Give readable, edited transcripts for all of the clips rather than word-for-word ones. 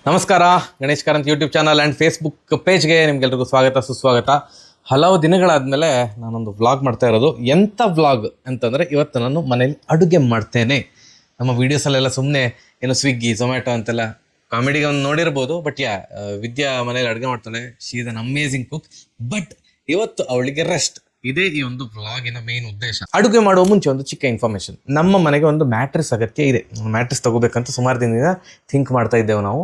ನಮಸ್ಕಾರ, Ganesh Karanth YouTube channel and Facebook ಪೇಜ್ಗೆ ನಿಮ್ಗೆಲ್ರಿಗೂ ಸ್ವಾಗತ ಸುಸ್ವಾಗತ. ಹಲವು ದಿನಗಳಾದಮೇಲೆ ನಾನೊಂದು ವ್ಲಾಗ್ ಮಾಡ್ತಾ ಇರೋದು. ಎಂಥ ವ್ಲಾಗ್ ಅಂತಂದರೆ, ಇವತ್ತು ನಾನು ಮನೇಲಿ ಅಡುಗೆ ಮಾಡ್ತೇನೆ. ನಮ್ಮ ವೀಡಿಯೋಸಲ್ಲೆಲ್ಲ ಸುಮ್ಮನೆ ಏನು ಸ್ವಿಗ್ಗಿ ಝೊಮ್ಯಾಟೊ ಅಂತೆಲ್ಲ ಕಾಮಿಡಿಗೆ ಒಂದು ನೋಡಿರ್ಬೋದು. ಬಟ್ ವಿದ್ಯಾ ಮನೇಲಿ ಅಡುಗೆ ಮಾಡ್ತಾಳೆ. She is an amazing cook. But ಇವತ್ತು ಅವಳಿಗೆ ರೆಸ್ಟ್. ಇದೇ ಈ ಒಂದು ವ್ಲಾಗಿನ ಮೇನ್ ಉದ್ದೇಶ. ಅಡುಗೆ ಮಾಡುವ ಮುಂಚೆ ಒಂದು ಚಿಕ್ಕ ಇನ್ಫಾರ್ಮೇಶನ್. ನಮ್ಮ ಮನೆಗೆ ಒಂದು ಮ್ಯಾಟ್ರಿಸ್ ಅಗತ್ಯ ಇದೆ. ಮ್ಯಾಟ್ರಿಸ್ ತಗೋಬೇಕಂತ ಸುಮಾರು ದಿನದಿಂದ ಥಿಂಕ್ ಮಾಡ್ತಾ ಇದ್ದೇವೆ ನಾವು.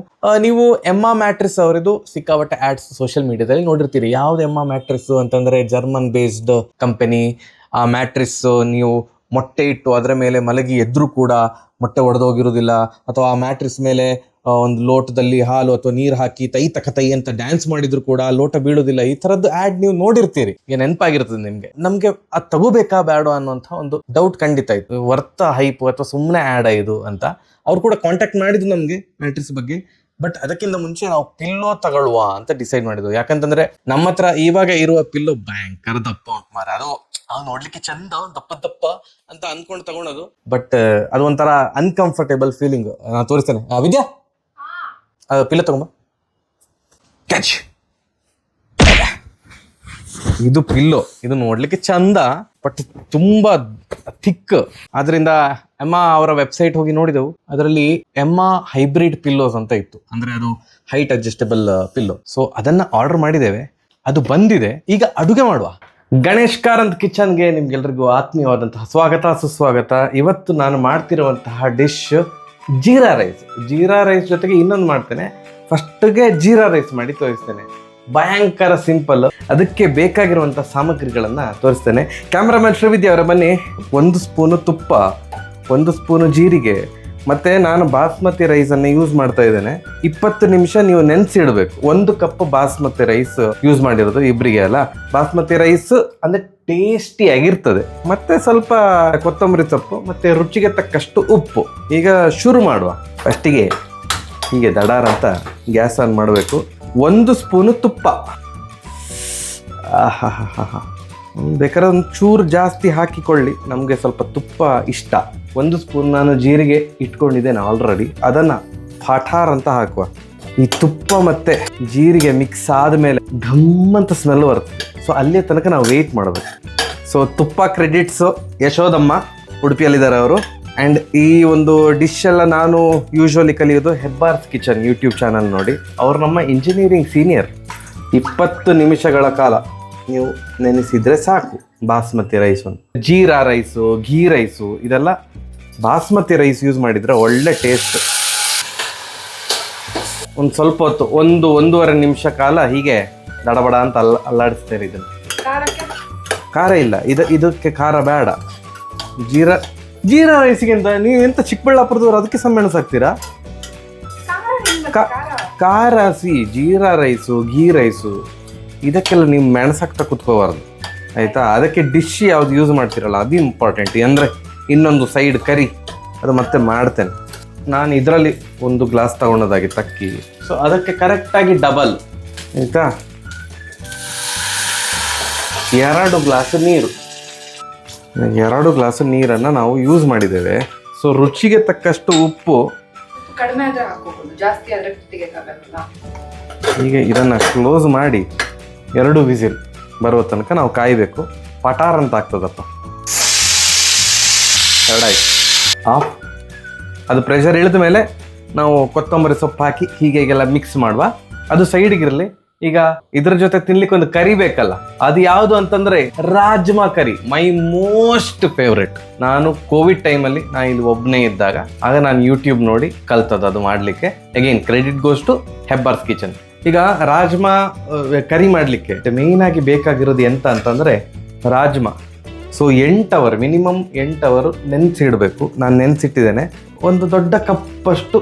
ನೀವು ಎಮ್ಮ ಮ್ಯಾಟ್ರಿಸ್ ಅವರದು ಸಿಕ್ಕಾಪಟ್ಟೆ ಆಡ್ಸ್ ಸೋಷಿಯಲ್ ಮೀಡಿಯಾದಲ್ಲಿ ನೋಡಿರ್ತೀರಿ. ಯಾವ್ದು ಎಮ್ಮ ಮ್ಯಾಟ್ರಿಸ್ ಅಂತಂದ್ರೆ ಜರ್ಮನ್ ಬೇಸ್ಡ್ ಕಂಪನಿ. ಆ ಮ್ಯಾಟ್ರಿಸ್ ನೀವು ಮೊಟ್ಟೆ ಇಟ್ಟು ಅದರ ಮೇಲೆ ಮಲಗಿ ಎದ್ರು ಕೂಡ ಮೊಟ್ಟೆ ಒಡೆದೋಗಿರೋದಿಲ್ಲ, ಅಥವಾ ಆ ಮ್ಯಾಟ್ರಿಸ್ ಮೇಲೆ ಒಂದು ಲೋಟದಲ್ಲಿ ಹಾಲು ಅಥವಾ ನೀರು ಹಾಕಿ ತೈ ತಕ ತೈ ಅಂತ ಡ್ಯಾನ್ಸ್ ಮಾಡಿದ್ರು ಕೂಡ ಲೋಟ ಬೀಳೋದಿಲ್ಲ. ಈ ಥರದ್ದು ಆ್ಯಡ್ ನೀವು ನೋಡಿರ್ತೀರಿ. ಈಗ ನೆನಪಾಗಿರ್ತದೆ ನಿಮಗೆ. ನಮಗೆ ಅದು ತಗೋಬೇಕಾ ಬೇಡ ಅನ್ನೋಂಥ ಒಂದು ಡೌಟ್ ಖಂಡಿತ ಇತ್ತು. ವರ್ತ ಹೈಪ್ ಅಥವಾ ಸುಮ್ಮನೆ ಆ್ಯಡ್ ಇದು ಅಂತ ಅವ್ರು ಕೂಡ ಕಾಂಟ್ಯಾಕ್ಟ್ ಮಾಡಿದ್ರು ನಮಗೆ ಮ್ಯಾಟ್ರಿಸ್ ಬಗ್ಗೆ. ಬಟ್ ಅದಕ್ಕಿಂತ ಮುಂಚೆ ನಾವು ಪಿಲ್ಲೋ ತಗೊಳ್ಳುವ ಅಂತ ಡಿಸೈಡ್ ಮಾಡಿದ್ವು. ಯಾಕಂತಂದ್ರೆ ನಮ್ಮ ಹತ್ರ ಇವಾಗ ಇರುವ ಪಿಲ್ಲೋ ಭಯಂಕರ ದಪ್ಪ ಉಂಟು ಮಾರ. ಅದು ನೋಡ್ಲಿಕ್ಕೆ ಚಂದ ದಪ್ಪ ದಪ್ಪ ಅಂತ ಅನ್ಕೊಂಡು ತಗೊಳೋದು. ಬಟ್ ಅದು ಒಂಥರ ಅನ್ಕಂಫರ್ಟೇಬಲ್ ಫೀಲಿಂಗ್. ನಾನು ತೋರಿಸ್ತೇನೆ. ವಿದ್ಯಾ, ಪಿಲ್ಲೋ ತಗೊಂಬ. ಕ್ಯಾಚ್. ಇದು ಪಿಲ್ಲೋ. ಇದು ನೋಡ್ಲಿಕ್ಕೆ ಚಂದ, ಬಟ್ ತುಂಬಾ ಥಿಕ್. ಆದ್ರಿಂದ ಎಮ್ಮ ಅವರ ವೆಬ್ಸೈಟ್ ಹೋಗಿ ನೋಡಿದೆವು. ಅದರಲ್ಲಿ ಎಮ್ಮ ಹೈಬ್ರಿಡ್ ಪಿಲ್ಲೋಸ್ ಅಂತ ಇತ್ತು. ಅಂದ್ರೆ ಅದು ಹೈಟ್ ಅಡ್ಜಸ್ಟಬಲ್ ಪಿಲ್ಲೋ. ಸೊ ಅದನ್ನ ಆರ್ಡರ್ ಮಾಡಿದ್ದೇವೆ. ಅದು ಬಂದಿದೆ. ಈಗ ಅಡುಗೆ ಮಾಡುವ. ಗಣೇಶ್ ಕಾರಂತ್ ಕಿಚನ್ಗೆ ನಿಮ್ಗೆಲ್ರಿಗೂ ಆತ್ಮೀಯವಾದಂತಹ ಸ್ವಾಗತ ಸುಸ್ವಾಗತ. ಇವತ್ತು ನಾನು ಮಾಡ್ತಿರುವಂತಹ dish jeera rice. Jeera rice ಜೊತೆಗೆ ಇನ್ನೊಂದು ಮಾಡ್ತೇನೆ. ಫಸ್ಟ್ಗೆ ಜೀರಾ ರೈಸ್ ಮಾಡಿ ತೋರಿಸ್ತೇನೆ. ಭಯಂಕರ ಸಿಂಪಲ್. ಅದಕ್ಕೆ ಬೇಕಾಗಿರುವಂಥ ಸಾಮಗ್ರಿಗಳನ್ನು ತೋರಿಸ್ತೇನೆ. ಕ್ಯಾಮ್ರಾಮನ್ ಶ್ರೀವಿದ್ಯಾ ಅವರ ಬನ್ನಿ. 1 ಸ್ಪೂನು ತುಪ್ಪ, 1 ಸ್ಪೂನು ಜೀರಿಗೆ, ಮತ್ತು ನಾನು ಬಾಸ್ಮತಿ ರೈಸನ್ನು ಯೂಸ್ ಮಾಡ್ತಾ ಇದ್ದೇನೆ. 20 ನಿಮಿಷ ನೀವು ನೆನೆಸಿಡಬೇಕು. 1 ಕಪ್ ಬಾಸ್ಮತಿ ರೈಸ್ ಯೂಸ್ ಮಾಡಿರೋದು ಇಬ್ಬರಿಗೆ ಅಲ್ಲ. ಬಾಸ್ಮತಿ ರೈಸ್ ಅಂದರೆ ಟೇಸ್ಟಿ ಆಗಿರ್ತದೆ. ಮತ್ತೆ ಸ್ವಲ್ಪ ಕೊತ್ತಂಬರಿ ಸೊಪ್ಪು, ಮತ್ತೆ ರುಚಿಗೆ ತಕ್ಕಷ್ಟು ಉಪ್ಪು. ಈಗ ಶುರು ಮಾಡುವ. ಫಸ್ಟಿಗೆ ಹೀಗೆ ದಡಾರ್ ಅಂತ ಗ್ಯಾಸ್ ಆನ್ ಮಾಡಬೇಕು. 1 ಸ್ಪೂನು ತುಪ್ಪ. ಬೇಕಾದ್ರೆ ಒಂದು ಚೂರು ಜಾಸ್ತಿ ಹಾಕಿಕೊಳ್ಳಿ, ನಮಗೆ ಸ್ವಲ್ಪ ತುಪ್ಪ ಇಷ್ಟ. 1 ಸ್ಪೂನ್ ನಾನು ಜೀರಿಗೆ ಇಟ್ಕೊಂಡಿದ್ದೇನೆ ಆಲ್ರೆಡಿ. ಅದನ್ನು ಪಠಾರ್ ಅಂತ ಹಾಕುವ. ಈ ತುಪ್ಪ ಮತ್ತೆ ಜೀರಿಗೆ ಮಿಕ್ಸ್ ಆದಮೇಲೆ ಘಮ್ಮಂತ ಸ್ಮೆಲ್ ಬರ್ತದೆ. ಸೊ ಅಲ್ಲೇ ತನಕ ನಾವು ವೆಯ್ಟ್ ಮಾಡಬೇಕು. ಸೊ ತುಪ್ಪ ಕ್ರೆಡಿಟ್ಸು ಯಶೋದಮ್ಮ, ಉಡುಪಿಯಲ್ಲಿದ್ದಾರೆ ಅವರು. ಆ್ಯಂಡ್ ಈ ಒಂದು ಡಿಶ್ ಎಲ್ಲ ನಾನು ಯೂಶ್ವಲಿ ಕಲಿಯೋದು ಹೆಬ್ಬಾರ್ಸ್ ಕಿಚನ್ ಯೂಟ್ಯೂಬ್ ಚಾನಲ್ ನೋಡಿ. ಅವ್ರು ನಮ್ಮ ಇಂಜಿನಿಯರಿಂಗ್ ಸೀನಿಯರ್. 20 ನಿಮಿಷಗಳ ಕಾಲ ನೀವು ನೆನೆಸಿದರೆ ಸಾಕು basmati rice. Jeera rice, ghee rice, ಇದೆಲ್ಲ ಬಾಸ್ಮತಿ ರೈಸ್ ಯೂಸ್ ಮಾಡಿದರೆ ಒಳ್ಳೆ ಟೇಸ್ಟ್. ಒಂದು ಸ್ವಲ್ಪ ಹೊತ್ತು, 1-1.5 ನಿಮಿಷ ಕಾಲ ಹೀಗೆ ದಡಬಡ ಅಂತ ಅಲ್ಲಾಡಿಸ್ತೇನೆ. ಇದನ್ನು ಖಾರ ಇಲ್ಲ, ಇದಕ್ಕೆ ಖಾರ ಬೇಡ. ಜೀರಾ ರೈಸಿಗೆ ಅಂತ ನೀವು ಎಂತ ಚಿಕ್ಕಬಳ್ಳಾಪುರದವ್ರು ಅದಕ್ಕೆ ಮೆಣಸು ಹಾಕ್ತೀರಾ? ಖಾರ ಜೀರಾ ರೈಸು, ಘೀ ರೈಸು, ಇದಕ್ಕೆಲ್ಲ ನೀವು ಮೆಣಸಾಕ್ತಾ ಕುತ್ಕೋಬಾರ್ದು ಆಯಿತಾ. ಅದಕ್ಕೆ ಡಿಶ್ ಯಾವ್ದು ಯೂಸ್ ಮಾಡ್ತೀರಲ್ಲ ಅದು ಇಂಪಾರ್ಟೆಂಟ್. ಅಂದರೆ ಇನ್ನೊಂದು ಸೈಡ್ ಕರಿ ಅದು ಮತ್ತೆ ಮಾಡ್ತೇನೆ ನಾನು. ಇದರಲ್ಲಿ 1 ಗ್ಲಾಸ್ ತಗೊಂಡೋದಾಗಿತ್ತು ಅಕ್ಕಿ. ಸೊ ಅದಕ್ಕೆ ಕರೆಕ್ಟಾಗಿ ಡಬಲ್ ಆಯಿತಾ 2 ಗ್ಲಾಸ್ ನೀರು. 2 ಗ್ಲಾಸ್ ನೀರನ್ನು ನಾವು ಯೂಸ್ ಮಾಡಿದ್ದೇವೆ. ಸೊ ರುಚಿಗೆ ತಕ್ಕಷ್ಟು ಉಪ್ಪು. ಈಗ ಇದನ್ನು ಕ್ಲೋಸ್ ಮಾಡಿ 2 ವಿಸಿಲ್ ಬರುವ ತನಕ ನಾವು ಕಾಯಬೇಕು. ಪಟಾರ್ ಅಂತ ಆಗ್ತದಪ್ಪ. 2 ಆಯ್ತು, ಆಫ್. ಅದು ಪ್ರೆಷರ್ ಇಳಿದ ಮೇಲೆ ನಾವು ಕೊತ್ತಂಬರಿ ಸೊಪ್ಪು ಹಾಕಿ ಹೀಗೆಲ್ಲ ಮಿಕ್ಸ್ ಮಾಡುವ. ಅದು ಸೈಡಿಗಿರಲಿ. ಈಗ ಇದ್ರ ಜೊತೆ ತಿನ್ಲಿಕ್ಕೆ ಒಂದು ಕರಿ ಬೇಕಲ್ಲ, ಅದು ಯಾವುದು ಅಂತಂದ್ರೆ rajma curry. My most favourite. ನಾನು ಕೋವಿಡ್ ಟೈಮಲ್ಲಿ ನಾನು ಇಲ್ಲಿ ಒಬ್ಬನೇ ಇದ್ದಾಗ ಆಗ ನಾನು ಯೂಟ್ಯೂಬ್ ನೋಡಿ ಕಲ್ತದ್ದು ಅದು ಮಾಡಲಿಕ್ಕೆ. Again credit goes to Hebbar's Kitchen. ಈಗ ರಾಜ್ಮಾ ಕರಿ ಮಾಡಲಿಕ್ಕೆ ಮೇಯ್ನ್ ಆಗಿ ಬೇಕಾಗಿರೋದು ಎಂತ ಅಂತಂದ್ರೆ rajma. So 8 hour, minimum 8 hour ನೆನೆಸಿಡಬೇಕು. ನಾನು ನೆನೆಸಿಟ್ಟಿದ್ದೇನೆ. ಒಂದು ದೊಡ್ಡ ಕಪ್ಪಷ್ಟು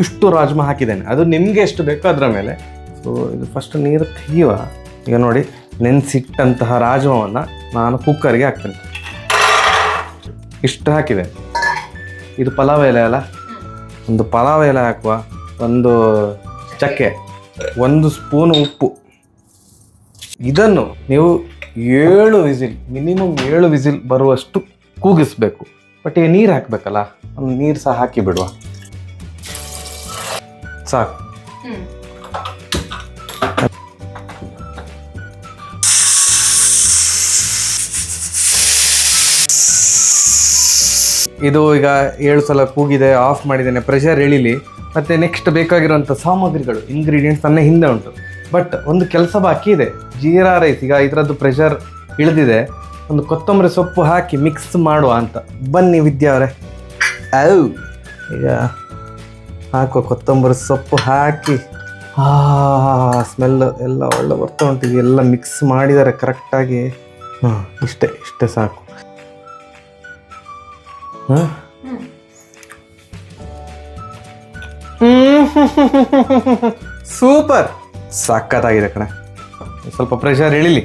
ಇಷ್ಟು ರಾಜ್ಮಾ ಹಾಕಿದ್ದೇನೆ. ಅದು ನಿಮಗೆ ಎಷ್ಟು ಬೇಕೋ ಅದರ ಮೇಲೆ. ಸೊ ಇದು ಫಸ್ಟ್ ನೀರು ತೆಗೆಯುವ. ಈಗ ನೋಡಿ, ನೆನೆಸಿಟ್ಟಂತಹ ರಾಜ್ಮಾವನ್ನು ನಾನು ಕುಕ್ಕರ್ಗೆ ಹಾಕ್ತೇನೆ. ಇಷ್ಟು ಹಾಕಿದೆ. ಇದು ಪಲಾವ್ ಎಲೆ ಅಲ್ಲ, ಒಂದು ಪಲಾವ್ ಎಲೆ ಹಾಕುವ. ಒಂದು ಚಕ್ಕೆ, 1 ಸ್ಪೂನ್ ಉಪ್ಪು. ಇದನ್ನು ನೀವು 7 ವಿಸಿಲ್, ಮಿನಿಮಮ್ 7 ವಿಸಿಲ್ ಬರುವಷ್ಟು ಕೂಗಿಸ್ಬೇಕು. ಬಟ್ ಈಗ ನೀರು ಹಾಕಬೇಕಲ್ಲ, ಒಂದು ನೀರು ಸಹ ಹಾಕಿ ಬಿಡುವ. ಸಾಕು. ಇದು ಈಗ 7 ಸಲ ಕೂಗಿದೆ, ಆಫ್ ಮಾಡಿದ್ದೇನೆ, ಪ್ರೆಷರ್ ಎಳಿಲಿ. ಮತ್ತು ನೆಕ್ಸ್ಟ್ ಬೇಕಾಗಿರುವಂಥ ಸಾಮಗ್ರಿಗಳು, ಇಂಗ್ರೀಡಿಯೆಂಟ್ಸ್ ನನ್ನ ಹಿಂದೆ ಉಂಟು. ಬಟ್ ಒಂದು ಕೆಲಸ ಬಾಕಿ ಇದೆ. ಜೀರಾ ರೈಸ್ ಈಗ ಇದರದ್ದು ಪ್ರೆಷರ್ ಇಳಿದಿದೆ. ಒಂದು ಕೊತ್ತಂಬರಿ ಸೊಪ್ಪು ಹಾಕಿ ಮಿಕ್ಸ್ ಮಾಡುವ ಅಂತ. ಬನ್ನಿ ವಿದ್ಯಾ ಅವರೇ. ಈಗ ಹಾಕುವ ಕೊತ್ತಂಬರಿ ಸೊಪ್ಪು ಹಾಕಿ. ಸ್ಮೆಲ್ ಎಲ್ಲ ಒಳ್ಳೆ ಬರ್ತಾ ಉಂಟು. ಎಲ್ಲ ಮಿಕ್ಸ್ ಮಾಡಿದ್ದಾರೆ ಕರೆಕ್ಟಾಗಿ. ಇಷ್ಟೇ ಸಾಕು. ಸೂಪರ್, ಸಖತ್ತಾಗಿದೆ ಕಣೆ. ಸ್ವಲ್ಪ ಪ್ರೆಷರ್ ಇಳಿಲಿ.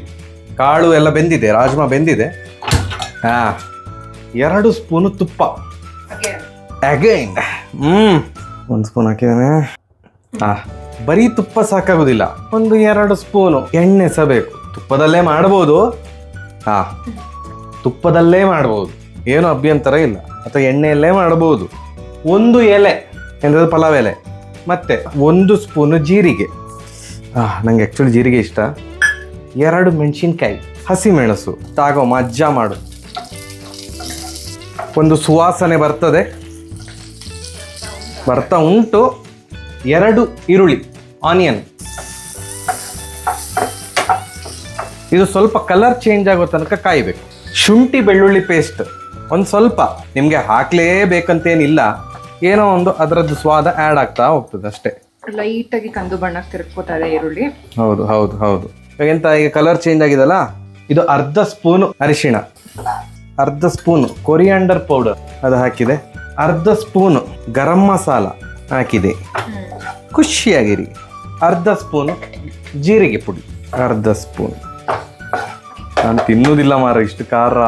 ಕಾಳು ಎಲ್ಲ ಬೆಂದಿದೆ, ರಾಜ್ಮಾ ಬೆಂದಿದೆ. 2 ಸ್ಪೂನು ತುಪ್ಪ ಅಗೈನ್. 1 ಸ್ಪೂನ್ ಹಾಕಿದ್ದಾನೆ. ಬರೀ ತುಪ್ಪ ಸಾಕಾಗೋದಿಲ್ಲ, ಒಂದು 2 ಸ್ಪೂನು ಎಣ್ಣೆ ಸಹ ಬೇಕು. ತುಪ್ಪದಲ್ಲೇ ಮಾಡ್ಬೋದು. ತುಪ್ಪದಲ್ಲೇ ಮಾಡ್ಬೋದು, ಏನು ಅಭ್ಯಂತರ ಇಲ್ಲ. ಅಥವಾ ಎಣ್ಣೆಯಲ್ಲೇ ಮಾಡಬಹುದು. 1 ಎಲೆ ಎಂದ್ರೆ ಪಲಾವ್ ಎಲೆ, ಮತ್ತೆ 1 ಸ್ಪೂನು ಜೀರಿಗೆ. ನಂಗೆ ಆ್ಯಕ್ಚುಲಿ ಜೀರಿಗೆ ಇಷ್ಟ. 2 ಮೆಣಸಿನ್ಕಾಯಿ, ಹಸಿಮೆಣಸು ತಾಗೋ ಮಜ್ಜಾ ಮಾಡು. ಒಂದು ಸುವಾಸನೆ ಬರ್ತಾ ಉಂಟು. 2 ಈರುಳ್ಳಿ, ಆನಿಯನ್. ಇದು ಸ್ವಲ್ಪ ಕಲರ್ ಚೇಂಜ್ ಆಗೋ ತನಕ ಕಾಯಬೇಕು. ಶುಂಠಿ ಬೆಳ್ಳುಳ್ಳಿ ಪೇಸ್ಟ್ ಒಂದು ಸ್ವಲ್ಪ, ನಿಮಗೆ ಹಾಕ್ಲೇಬೇಕಂತೇನಿಲ್ಲ, ಏನೋ ಒಂದು ಅದರದ್ದು ಸ್ವಾದ ಆ್ಯಡ್ ಆಗ್ತಾ ಹೋಗ್ತದೆ ಅಷ್ಟೇ. ಲೈಟಾಗಿ ಕಂದು ಬಣ್ಣಕ್ಕೆ ತಿರುಗ್ಕೋತಾ ಇದೆ ಈರುಳ್ಳಿ. ಹೌದು. ಎಂತ ಈಗ ಕಲರ್ ಚೇಂಜ್ ಆಗಿದಲ್ಲ. ಇದು 1/2 ಸ್ಪೂನು ಅರಿಶಿಣ, 1/2 ಸ್ಪೂನು ಕೊರಿಯಾಂಡರ್ ಪೌಡರ್ ಅದು ಹಾಕಿದೆ, 1/2 ಸ್ಪೂನು ಗರಂ ಮಸಾಲ ಹಾಕಿದೆ. ಖುಷಿಯಾಗಿರಿ. 1/2 ಸ್ಪೂನು ಜೀರಿಗೆ ಪುಡಿ, 1/2 ಸ್ಪೂನ್. ನಾನು ತಿನ್ನುವುದಿಲ್ಲ ಮಾರ ಇಷ್ಟು ಖಾರ.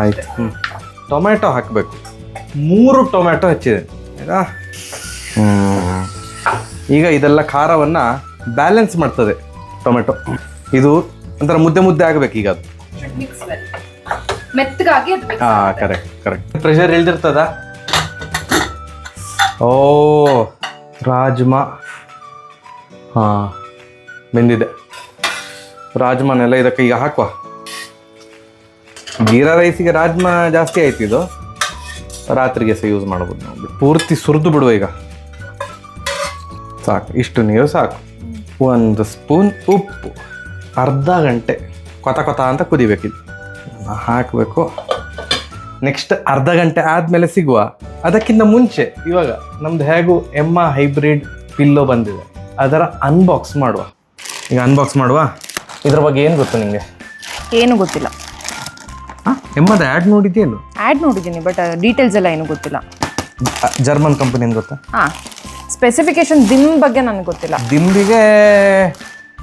ಆಯ್ತು. ಟೊಮ್ಯಾಟೊ ಹಾಕಬೇಕು. 3 ಟೊಮ್ಯಾಟೊ ಹಚ್ಚಿದೆ ಆಯ್ತಾ. ಈಗ ಇದೆಲ್ಲ ಖಾರವನ್ನು ಬ್ಯಾಲೆನ್ಸ್ ಮಾಡ್ತದೆ ಟೊಮೆಟೊ. ಇದು ಒಂಥರ ಮುದ್ದೆ ಆಗಬೇಕು ಈಗ ಅದು. ಕರೆಕ್ಟ್. ಪ್ರೆಷರ್ ಇಳ್ದಿರ್ತದ. ರಾಜ್ಮಾ ಬೆಂದಿದೆ. ರಾಜ್ಮಾನೆಲ್ಲ ಇದಕ್ಕೆ ಈಗ ಹಾಕುವ. ಜೀರಾ ರೈಸಿಗೆ ರಾಜ್ಮಾ ಜಾಸ್ತಿ ಆಯ್ತು. ಇದು ರಾತ್ರಿಗೆ ಸಹ ಯೂಸ್ ಮಾಡ್ಬೋದು ನಾವು. ಪೂರ್ತಿ ಸುರಿದು ಬಿಡುವ ಈಗ. ಸಾಕು, ಇಷ್ಟು ನೀರು ಸಾಕು. 1 ಸ್ಪೂನ್ ಉಪ್ಪು. ಅರ್ಧ ಗಂಟೆ ಕೊತ ಅಂತ ಕುದಿಬೇಕಿದು. ಹಾಕಬೇಕು. ನೆಕ್ಸ್ಟ್ ಅರ್ಧ ಗಂಟೆ ಆದಮೇಲೆ ಸಿಗುವ. ಅದಕ್ಕಿಂತ ಮುಂಚೆ ಇವಾಗ ನಮ್ದು ಹೇಗೂ ಎಮ್ಮ ಹೈಬ್ರಿಡ್ ಪಿಲ್ಲೋ ಬಂದಿದೆ, ಅದರ ಅನ್ಬಾಕ್ಸ್ ಮಾಡುವ. ಈಗ ಅನ್ಬಾಕ್ಸ್ ಮಾಡುವ. ಇದ್ರ ಬಗ್ಗೆ ಏನು ಗೊತ್ತು ನಿಮಗೆ? ಏನು ಗೊತ್ತಿಲ್ಲ. ಎಮ್ಮದ ಆ್ಯಡ್ ನೋಡಿದ್ದೇನು? ಆ್ಯಡ್ ನೋಡಿದ್ದೀನಿ, ಬಟ್ ಡೀಟೇಲ್ಸ್ ಎಲ್ಲ ಏನು ಗೊತ್ತಿಲ್ಲ. ಜರ್ಮನ್ ಕಂಪನಿ ಏನು ಗೊತ್ತಾ? ಸ್ಪೆಸಿಫಿಕೇಶನ್ ದಿಮ್ ಬಗ್ಗೆ ನನಗೆ ಗೊತ್ತಿಲ್ಲ. ದಿಂಬಿಗೆ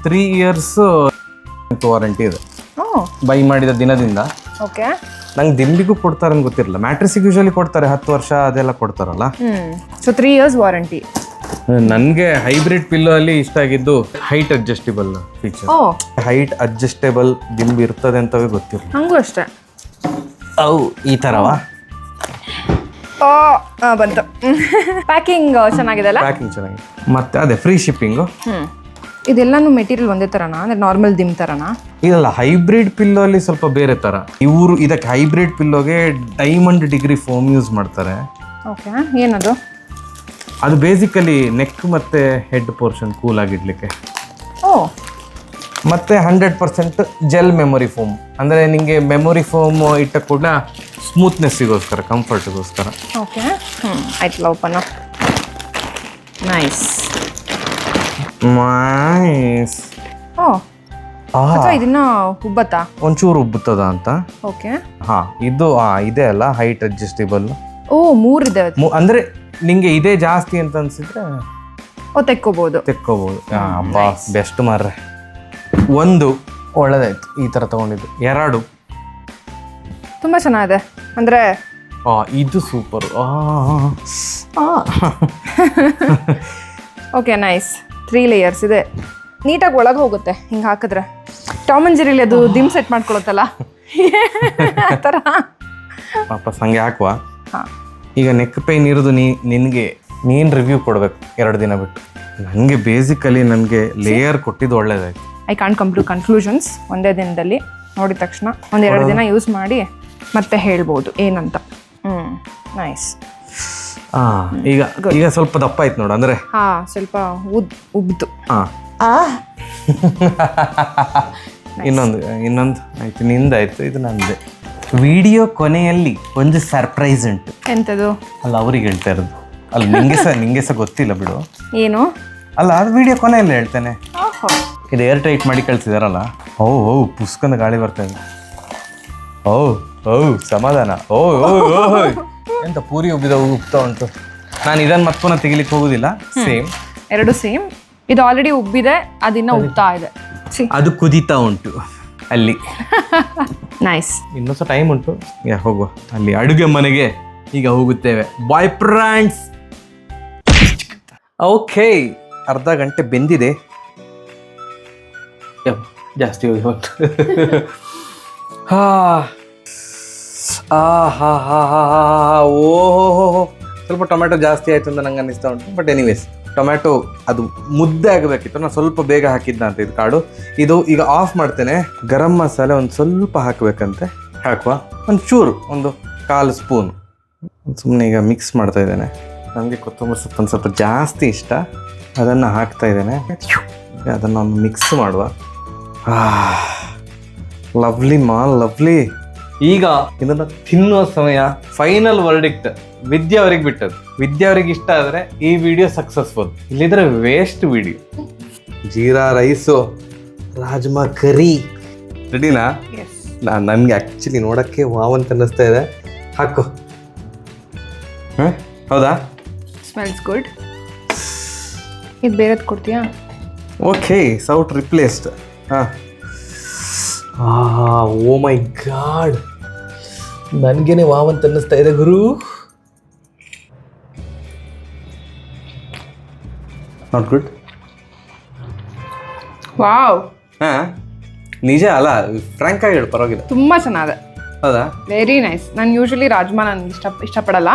3 ಇಯರ್ಸ್ ವಾರಂಟಿ ಇದೆ ಬೈ ಮಾಡಿದ ದಿನದಿಂದ. ಓಕೆ. ನಂಗೆ ದಿಂಬಿಗೂ ಕೊಡ್ತಾರೆ ಅಂತ ಗೊತ್ತಿರಲಿಲ್ಲ. ಮ್ಯಾಟ್ರಿಸಿಗೆ ಯೂಶಲಿ ಕೊಡ್ತಾರೆ 10 ವರ್ಷ ಅದೆಲ್ಲ ಕೊಡ್ತಾರಲ್ಲ. So 3 years warranty. ನನಗೆ ಹೈಬ್ರಿಡ್ ಪಿಲ್ಲೋ ಅಲ್ಲಿ ಇಷ್ಟ ಆಗಿದ್ದು height adjustable feature. Height adjustable ದಿಂಬಿ ಇರ್ತದೆ ಅಂತವೇ ಗೊತ್ತಿರಲಿಲ್ಲ. ಹಂಗೂ ಅಷ್ಟೇ. ಈ ಥರವಾ? ಬಂತು. ಪ್ಯಾಕಿಂಗ್ ಚೆನ್ನಾಗಿದೆಲ್ಲ? ಪ್ಯಾಕಿಂಗ್ ಚೆನ್ನಾಗಿದೆ. ಮತ್ತೆ ಅದೇ ಫ್ರೀ ಶಿಪ್ಪಿಂಗು. ಇದೆಲ್ಲಾನು ಮೆಟೀರಿಯಲ್ ಒಂದೇ ಥರನಾ, ಅಂದರೆ ನಾರ್ಮಲ್ ದಿಮ್ ಥರನಾ? ಇಲ್ಲ, ಹೈಬ್ರಿಡ್ ಪಿಲ್ಲೋ ಅಲ್ಲಿ ಸ್ವಲ್ಪ ಬೇರೆ ಥರ. ಇವರು ಇದಕ್ಕೆ ಹೈಬ್ರಿಡ್ ಪಿಲ್ಲೋಗೆ ಡೈಮಂಡ್ ಡಿಗ್ರಿ ಫೋಮ್ ಯೂಸ್ ಮಾಡ್ತಾರೆ. ಓಕೆ. ಏನದು? ಅದು ಬೇಸಿಕಲಿ ನೆಕ್ ಮತ್ತು ಹೆಡ್ ಪೋರ್ಷನ್ ಕೂಲ್ ಆಗಿಡ್ಲಿಕ್ಕೆ. ಮತ್ತು 100% ಜೆಲ್ ಮೆಮೊರಿ ಫೋಮ್. ಅಂದರೆ ನಿಮಗೆ ಮೆಮೊರಿ ಫೋಮ್ ಇಟ್ಟ ಕೂಡ ಸ್ಮೂತ್ನೆಸ್ಸಿಗೋಸ್ಕರ, ಕಂಫರ್ಟ್ಗೋಸ್ಕರ. ಓಕೆ. ಆಯ್ತಲ್ಲ, ಓಪನ್. ನೈಸ್. ಇದನ್ನ ಉಬ್ಬತ್ತಾ? ಒಂಚೂರು ಉಬ್ಬುತ್ತದ ಅಂತ. ಓಕೆ. ಇದು ಇದೆ ಅಲ್ಲ ಹೈಟ್ ಅಡ್ಜಸ್ಟೇಬಲ್. 3 ಇದೆ. ಅಂದರೆ ನಿಂಗೆ ಇದೇ ಜಾಸ್ತಿ ಅಂತ ಅನ್ಸಿದ್ರೆ ತೆಕ್ಕೋಬಹುದು. ಬೆಸ್ಟ್ ಮಾರ್ರೆ. 1 ಒಳ್ಳೆದಾಯ್ತು ಈ ಥರ ತಗೊಂಡಿದ್ದು. 2 ತುಂಬಾ ಚೆನ್ನಾಗಿದೆ. ಅಂದರೆ ಇದು ಸೂಪರ್. Okay, nice. 3 ಲೇಯರ್ಸ್ ಇದೆ. ನೀಟಾಗಿ ಒಳಗೆ ಹೋಗುತ್ತೆ ಹಿಂಗೆ ಹಾಕಿದ್ರೆ. ಟಾಮ್ ಅಂಡ್ ಜೆರ್ರಿಲಿ ಅದು ದಿಮ್ ಸೆಟ್ ಮಾಡ್ಕೊಳತ್ತಲ್ಲ ಆ ಥರ. ವಾಪಸ್ ಹಂಗೆ ಹಾಕುವ. ಈಗ ನೆಕ್ ಪೈನ್ ಇರೋದು ನೀನು ರಿವ್ಯೂ ಕೊಡಬೇಕು 2 ದಿನ ಬಿಟ್ಟು. ನನಗೆ ಬೇಸಿಕಲಿ ನನಗೆ ಲೇಯರ್ ಕೊಟ್ಟಿದ್ದು ಒಳ್ಳೇದಾಯ್ತು. I can't come to conclusions ಒಂದೇ ದಿನದಲ್ಲಿ ನೋಡಿದ ತಕ್ಷಣ 1-2 ದಿನ ಯೂಸ್ ಮಾಡಿ ಮತ್ತೆ ಹೇಳ್ಬೋದು ಏನಂತ. ನೈಸ್. ಈಗ ಈಗ ಸ್ವಲ್ಪ ದಪ್ಪ ಆಯ್ತು ನೋಡು, ಅಂದರೆ ಸ್ವಲ್ಪ ಉಬ್ಬಿತು. ಇನ್ನೊಂದು ಆಯ್ತು, ನಿಂದಾಯ್ತು, ಇದು ನಂದೆ. ವಿಡಿಯೋ ಕೊನೆಯಲ್ಲಿ ಒಂದು ಸರ್ಪ್ರೈಸ್ ಉಂಟು. ಎಂತದು? ಅಲ್ಲ, ಅವ್ರಿಗೆ ಹೇಳ್ತಾ ಇರೋದು. ಅಲ್ಲ, ನಿಂಗೆ ಸಹ ಗೊತ್ತಿಲ್ಲ ಬಿಡು. ಏನು? ಅಲ್ಲ, ಅದು ವಿಡಿಯೋ ಕೊನೆಯಲ್ಲಿ ಹೇಳ್ತೇನೆ. ಇದು ಏರ್ ಟೈಟ್ ಮಾಡಿ ಕಳ್ಸಿದಾರಲ್ಲ. ಪುಸ್ತಕದ ಗಾಳಿ ಬರ್ತಾ ಇದೆ. ಸಮಾಧಾನ. ಎಂತ ಪೂರಿ ಉಬ್ತಾ ಉಂಟು. ನಾನು ಇದನ್ನು ಮತ್ತೆ ಪುನಃ ತೆಗಿಲಿಕ್ಕೆ ಹೋಗುದಿಲ್ಲ. ಸೇಮ್, ಎರಡು ಸೇಮ್. ಇದು ಆಲ್ರೆಡಿ ಉಬ್ಬಿದೆ, ಅದಿನ್ನ ಉಬ್ತಾ ಇದೆ. ಅದು ಕುದೀತಾ ಉಂಟು ಅಲ್ಲಿ. ನೈಸ್. ಇನ್ನೂ ಸಹ ಟೈಮ್ ಉಂಟು. ಹೋಗುವ ಅಲ್ಲಿ ಅಡುಗೆ ಮನೆಗೆ ಈಗ ಹೋಗುತ್ತೇವೆ. Bye friends. ಓಕೆ, ಅರ್ಧ ಗಂಟೆ ಬೆಂದಿದೆ. ಜಾಸ್ತಿ ಹೋಗಿ ಹೊತ್ತು. ಓಹೋ, ಸ್ವಲ್ಪ ಟೊಮ್ಯಾಟೊ ಜಾಸ್ತಿ ಆಯ್ತು ಅಂತ ನಂಗೆ ಅನ್ನಿಸ್ತಾ ಉಂಟು. ಬಟ್ ಎನಿವೇಸ್, ಟೊಮ್ಯಾಟೊ ಅದು ಮುದ್ದೆ ಆಗಬೇಕಿತ್ತು. ನಾನು ಸ್ವಲ್ಪ ಬೇಗ ಹಾಕಿದ್ದ ಅಂತ ಇದು ಕಾಡು. ಇದು ಈಗ ಆಫ್ ಮಾಡ್ತೇನೆ. ಗರಂ ಮಸಾಲೆ ಒಂದು ಸ್ವಲ್ಪ ಹಾಕಬೇಕಂತೆ. ಹಾಕುವ ಒಂಚೂರು, ಒಂದು 1/4 ಸ್ಪೂನ್. ಸುಮ್ಮನೆ ಈಗ ಮಿಕ್ಸ್ ಮಾಡ್ತಾ ಇದ್ದೇನೆ. ನಮಗೆ ಕೊತ್ತಂಬರಿ ಸೊಪ್ಪು ಒಂದು ಸ್ವಲ್ಪ ಜಾಸ್ತಿ ಇಷ್ಟ, ಅದನ್ನು ಹಾಕ್ತಾ ಇದ್ದೇನೆ. ಅದನ್ನು ಒಂದು ಮಿಕ್ಸ್ ಮಾಡುವ. Lovely lovely. ಈಗ ಇದನ್ನು ತಿನ್ನುವ ಸಮಯ. ಫೈನಲ್ ವರ್ಡಿಕ್ಟ್ ವಿದ್ಯಾ ಅವ್ರಿಗೆ ಬಿಟ್ಟದ್ದು. ವಿದ್ಯಾ ಅವ್ರಿಗೆ ಇಷ್ಟ ಆದರೆ ಈ ವಿಡಿಯೋ ಸಕ್ಸಸ್ಫುಲ್, ಇಲ್ಲಿದ್ರೆ waste video. Jeera rice, rajma curry ರೆಡಿನಾ? ನನಗೆ ಆ್ಯಕ್ಚುಲಿ ನೋಡೋಕ್ಕೆ ವಾವ್ ಅಂತ ಅನ್ನಿಸ್ತಾ ಇದೆ. ಹಾಕು. ಹೌದಾ? Smells good. ಇದು ಬೇರೆದು ಕೊಡ್ತೀಯಾ? ಓಕೆ, ಸೌಟ್ ರಿಪ್ಲೇಸ್ಡ್. ಓ ಮೈ ಗಾಡ್, ನನಗೇನೆ ವಾವ್ ಅಂತ ಅನ್ನಿಸ್ತಾ ಇದೆ ಗುರು. Not good? ವಾವ್. ನಿಜ ಅಲ್ಲ, ಫ್ರ್ಯಾಂಕ್ ಆಗಿ ಹೇಳು, ಪರವಾಗಿಲ್ಲ. ತುಂಬಾ ಚೆನ್ನಾಗಿದೆ. ಹೌದಾ? Very nice. ನಾನು ಯೂಶಲಿ ರಾಜ್ಮಾ ನಾನು ಇಷ್ಟಪಡಲ್ಲ,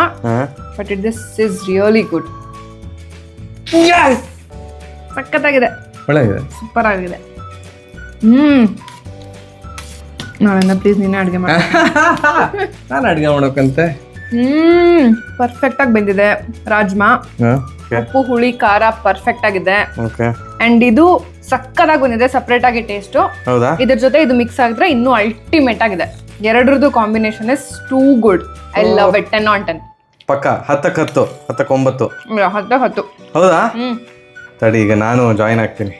but this is really good. ಸಖತ್ತಾಗಿದೆ, ಒಳ್ಳೆಗಿದೆ, ಸೂಪರ್ ಆಗಿದೆ. ನಾಳೆಯಿಂದ ಪ್ಲೀಸ್ ನೀನೇ ಅಡುಗೆ ಮಾಡಿ. ನಾನು ಅಡುಗೆ ಮಾಡೋಕಂತೆ. ಪರ್ಫೆಕ್ಟ್ ಆಗಿ ಬಂದಿದೆ ರಾಜ್ಮಾ. ಉಪ್ಪು ಹುಳಿ ಖಾರ ಪರ್ಫೆಕ್ಟ್ ಆಗಿದೆ. ಅಂಡ್ ಇದು ಸಕ್ಕತ್ತಾಗಿ ಬಂದಿದೆ, ಸಪ್ರೇಟ್ ಆಗಿ ಟೇಸ್ಟ್. ಇದ್ರ ಜೊತೆ ಇದು ಮಿಕ್ಸ್ ಆಗಿದ್ರೆ ಇನ್ನೂ ಅಲ್ಟಿಮೇಟ್ ಆಗಿದೆ. ಎರಡರದ್ದು combination is too good. I love it. 10 on 10. ಪಕ್ಕ 10ಕ್ಕೆ 10, 10ಕ್ಕೆ 9. 10. ಹೌದಾ? ತಡಿ, ಈಗ ನಾನು ಜಾಯಿನ್ ಆಗ್ತೀನಿ.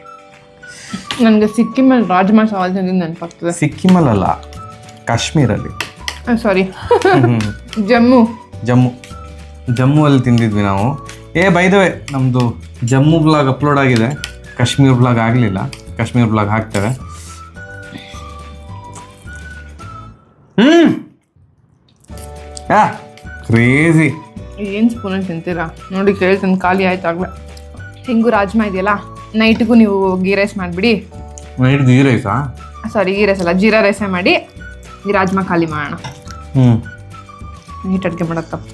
ನನಗೆ ಸಿಕ್ಕಿಮಲ್ಲಿ ರಾಜ್ಮಾ ಚಾವಲ್ ತಿಂದಿದ್ದು ನೆನಪಾಗ್ತದೆ. ಸಿಕ್ಕಿಮಲ್ಲ, ಕಾಶ್ಮೀರಲ್ಲಿ. ಸಾರಿ, ಜಮ್ಮುವಲ್ಲಿ ತಿಂದಿದ್ವಿ ನಾವು. ಬೈ ದ ವೇ, ನಮ್ಮದು ಜಮ್ಮು ಬ್ಲಾಗ್ ಅಪ್ಲೋಡ್ ಆಗಿದೆ, ಕಾಶ್ಮೀರ್ ಬ್ಲಾಗ್ ಆಗಲಿಲ್ಲ. ಕಾಶ್ಮೀರ್ ಬ್ಲಾಗ್ ಹಾಕ್ತೇವೆ. ಕ್ರೇಜಿ. ಏನು ಸ್ಪೂನಲ್ಲಿ ತಿಂತೀರಾ ನೋಡಿ, ಕೇಳ್ತೀನಿ. ಖಾಲಿ ಆಯ್ತು ಆಗಲೇ. ಹಿಂಗು ರಾಜ್ಮಾ ಇದೆಯಲ್ಲ, ನೈಟ್ಗೂ ನೀವು ಗೀ ರೈಸ್ ಮಾಡಿಬಿಡಿ. ನೈಟ್ ಗೀ ರೈಸಾ? ಸಾರಿ, ಗೀ ರೈಸ್ ಅಲ್ಲ, ಜೀರಾ ರೈಸೇ ಮಾಡಿ ಈ ರಾಜ್ಮಾ ಖಾಲಿ ಮಾಡೋಣ. ನೀಟ್ ಅಡುಗೆ ಮಾಡೋದು ತಪ್ಪು.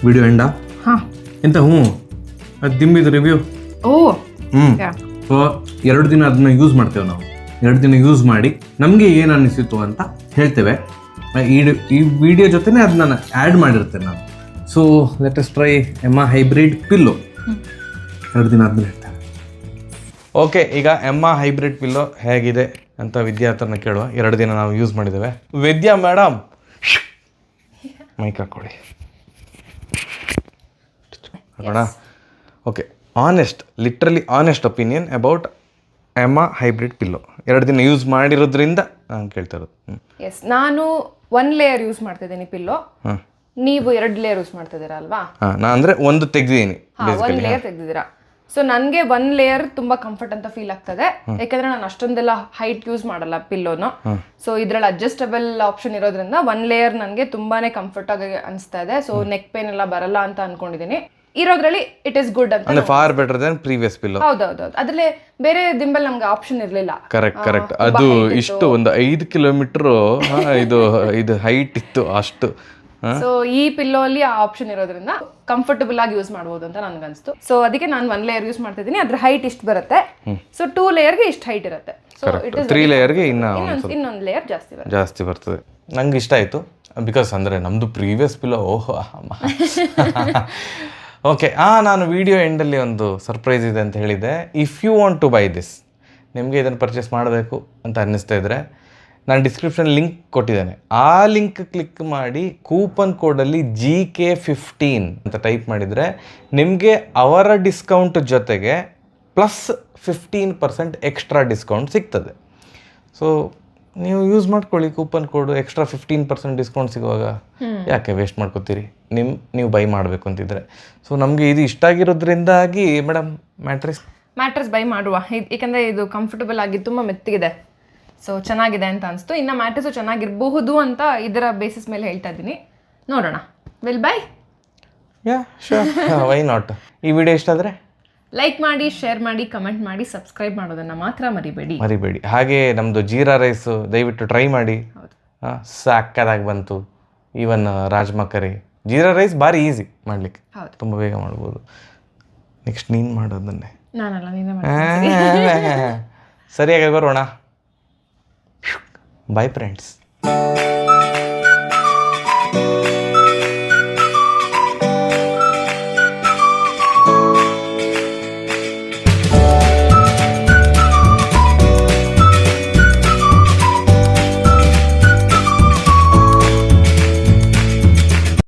ವಿಡಿಯೋ ಎಂಡ? ಹಾಂ. ಎಂತ? ಅದು ದಿಂಬಿದು ರಿವ್ಯೂ. ಸೊ 2 ದಿನ ಅದನ್ನ ಯೂಸ್ ಮಾಡ್ತೇವೆ ನಾವು. 2 ದಿನ ಯೂಸ್ ಮಾಡಿ ನಮಗೆ ಏನು ಅನ್ನಿಸಿತು ಅಂತ ಹೇಳ್ತೇವೆ. ಈ ವಿಡಿಯೋ ಜೊತೆನೇ ಅದನ್ನ ಆ್ಯಡ್ ಮಾಡಿರ್ತೇನೆ ನಾನು. ಸೊ ಲೆಟ್ ಅಸ್ ಟ್ರೈ ಎಮ್ಮ ಹೈಬ್ರಿಡ್ ಪಿಲ್ಲೋ. 2 ದಿನ ಆದ್ಮೇಲೆ ಹೇಳ್ತೇವೆ. ಓಕೆ, ಈಗ ಎಮ್ಮ ಹೈಬ್ರಿಡ್ ಪಿಲ್ಲೋ ಹೇಗಿದೆ ಅಂತ ವಿದ್ಯಾ ಹತ್ರನ ಕೇಳುವ. 2 ದಿನ ನಾವು ಯೂಸ್ ಮಾಡಿದ್ದೇವೆ. ವಿದ್ಯಾ ಮೇಡಮ್, ಮೈಕ್ ಹಾಕೊಳ್ಳಿ. ಹಾಕೋಣ. Okay, literally honest opinion about Emma hybrid pillow. 2 ದಿನ ಯೂಸ್ ಮಾಡಿರೋದ್ರಿಂದ ನಾನು ಕೇಳ್ತಾ ಇರೋದು. ಎಸ್, ನಾನು 1 ಲೇಯರ್ ಯೂಸ್ ಮಾಡ್ತಿದ್ದೀನಿ ಪಿಲ್ಲೋ. ನೀವು 2 ಲೇಯರ್ ಯೂಸ್ ಮಾಡ್ತಿದ್ದೀರಾ ಅಲ್ವಾ? ನಾನು ಅಂದರೆ ಒಂದು ತೆಗ್ದಿದ್ದೀನಿ. 1 ಲೇಯರ್ ತೆಗ್ದಿದ್ದೀರಾ. ಸೊ ನನಗೆ 1 ಲೇಯರ್ ತುಂಬಾ ಕಂಫರ್ಟ್ ಅಂತ ಫೀಲ್ ಆಗ್ತದೆ, ಯಾಕಂದ್ರೆ ನಾನು ಅಷ್ಟೊಂದೆಲ್ಲ ಹೈಟ್ ಯೂಸ್ ಮಾಡಲ್ಲ ಪಿಲ್ಲೋನು. ಸೊ ಇದ್ರಲ್ಲಿ ಅಡ್ಜಸ್ಟಬಲ್ ಆಪ್ಷನ್ ಇರೋದ್ರಿಂದ 1 ಲೇಯರ್ ನನಗೆ ತುಂಬಾನೇ ಕಂಫರ್ಟ್ ಆಗಿ ಅನಿಸ್ತಾ ಇದೆ. ಸೊ ನೆಕ್ ಪೇನ್ ಎಲ್ಲ ಬರಲ್ಲ ಅಂತ ಅನ್ಕೊಂಡಿದ್ದೀನಿ. ಇರೋದ್ರಲ್ಲಿ ಇಟ್ ಇಸ್ ಗುಡ್ ಅಂತ. Far better than previous pillow. ಹೌದೌದು, ಅದ್ರಲ್ಲಿ ಬೇರೆ ದಿಂಬಲ್ ನಮ್ಗೆ ಆಪ್ಷನ್ ಇರಲಿಲ್ಲ. ಕರೆಕ್ಟ್. ಅದು ಇಷ್ಟು ಒಂದು 5 ಕಿಲೋಮೀಟರ್ ಇದು ಹೈಟ್ ಇತ್ತು ಅಷ್ಟು. ಸೊ ಈ ಪಿಲ್ಲೋ ಅಲ್ಲಿ ಆ ಆಪ್ಷನ್ ಇರೋದ್ರಿಂದ ಕಂಫರ್ಟಬಲ್ ಆಗಿ ಯೂಸ್ ಮಾಡಬಹುದು ಅಂತ ನನ್ಗನ್ಸ್ತು. ಸೊ ಅದಕ್ಕೆ ನಾನು 1 ಲೇಯರ್ ಯೂಸ್ ಮಾಡ್ತಾ ಇದ್ದೀನಿ. ಅದ್ರ ಹೈಟ್ ಇಷ್ಟು ಬರುತ್ತೆ. ಸೊ 2 ಲೇಯರ್ಗೆ ಇಷ್ಟು ಹೈಟ್ ಇರುತ್ತೆ. ಸೊ ಇಟ್ ಇಸ್ 3 ಲೇಯರ್ಗೆ ಇನ್ನೊಂದು ಲೇಯರ್ ಜಾಸ್ತಿ ಬರ್ತದೆ. ನಂಗೆ ಇಷ್ಟ ಆಯಿತು ಬಿಕಾಸ್ ಅಂದರೆ ನಮ್ಮದು ಪ್ರೀವಿಯಸ್ ಪಿಲ್ಲೋ ಓಕೆ. ನಾನು ವಿಡಿಯೋ ಎಂಡಲ್ಲಿ ಒಂದು ಸರ್ಪ್ರೈಸ್ ಇದೆ ಅಂತ ಹೇಳಿದ್ದೆ. If you want to buy this, ನಿಮಗೆ ಇದನ್ನು ಪರ್ಚೇಸ್ ಮಾಡಬೇಕು ಅಂತ ಅನ್ನಿಸ್ತಾ ಇದ್ದರೆ ನಾನು ಡಿಸ್ಕ್ರಿಪ್ಷನ್ ಲಿಂಕ್ ಕೊಟ್ಟಿದ್ದೇನೆ. ಆ ಲಿಂಕ್ ಕ್ಲಿಕ್ ಮಾಡಿ ಕೂಪನ್ ಕೋಡಲ್ಲಿ GK15 ಅಂತ ಟೈಪ್ ಮಾಡಿದರೆ ನಿಮಗೆ ಅವರ ಡಿಸ್ಕೌಂಟ್ ಜೊತೆಗೆ ಪ್ಲಸ್ 15% ಎಕ್ಸ್ಟ್ರಾ ಡಿಸ್ಕೌಂಟ್ ಸಿಗ್ತದೆ. ಸೊ ನೀವು ಯೂಸ್ ಮಾಡ್ಕೊಳ್ಳಿ ಕೂಪನ್ ಕೋಡ್. ಎಕ್ಸ್ಟ್ರಾ 15% ಡಿಸ್ಕೌಂಟ್ ಸಿಗುವಾಗ ಯಾಕೆ ವೇಸ್ಟ್ ಮಾಡ್ಕೋತೀರಿ? ನೀವು ಬೈ ಮಾಡಬೇಕು ಅಂತಿದ್ರೆ. ಸೊ ನಮಗೆ ಇದು ಇಷ್ಟ ಆಗಿರೋದ್ರಿಂದಾಗಿ ಮೇಡಮ್ ಮ್ಯಾಟ್ರೆಸ್ ಬೈ ಮಾಡುವ. ಏಕೆಂದರೆ ಇದು ಕಂಫರ್ಟಬಲ್ ಆಗಿ ತುಂಬ ಮೆತ್ತಗಿದೆ. ಸೊ ಚೆನ್ನಾಗಿದೆ ಅಂತ ಅನಿಸ್ತು. ಇನ್ನು ಮ್ಯಾಟ್ರೆಸ್ಸು ಚೆನ್ನಾಗಿರಬಹುದು ಅಂತ ಇದರ ಬೇಸಿಸ್ ಮೇಲೆ ಹೇಳ್ತಾ ಇದ್ದೀನಿ. ನೋಡೋಣ. Will buy? Yeah sure, why not. ಈ ವಿಡಿಯೋ ಇಷ್ಟ ಆದರೆ ಲೈಕ್ ಮಾಡಿ, ಶೇರ್ ಮಾಡಿ, ಕಮೆಂಟ್ ಮಾಡಿ, ಸಬ್ಸ್ಕ್ರೈಬ್ ಮಾಡೋದನ್ನು ಮಾತ್ರ ಮರಿಬೇಡಿ. ಹಾಗೆ ನಮ್ಮದು ಜೀರಾ ರೈಸ್ ದಯವಿಟ್ಟು ಟ್ರೈ ಮಾಡಿ. ಸಾಕಾಗಿ ಬಂತು. ಈವನ್ ರಾಜ್ಮಾ ಕರಿ, ಜೀರಾ ರೈಸ್ ಭಾರಿ ಈಸಿ ಮಾಡಲಿಕ್ಕೆ, ತುಂಬ ಬೇಗ ಮಾಡ್ಬೋದು. ನೆಕ್ಸ್ಟ್ ನೀನು ಮಾಡೋದನ್ನೇ. ನಾನಲ್ಲ, ನೀನೇ ಮಾಡಿ. ಸರಿಯಾಗಿ ಬರೋಣ. Bye friends.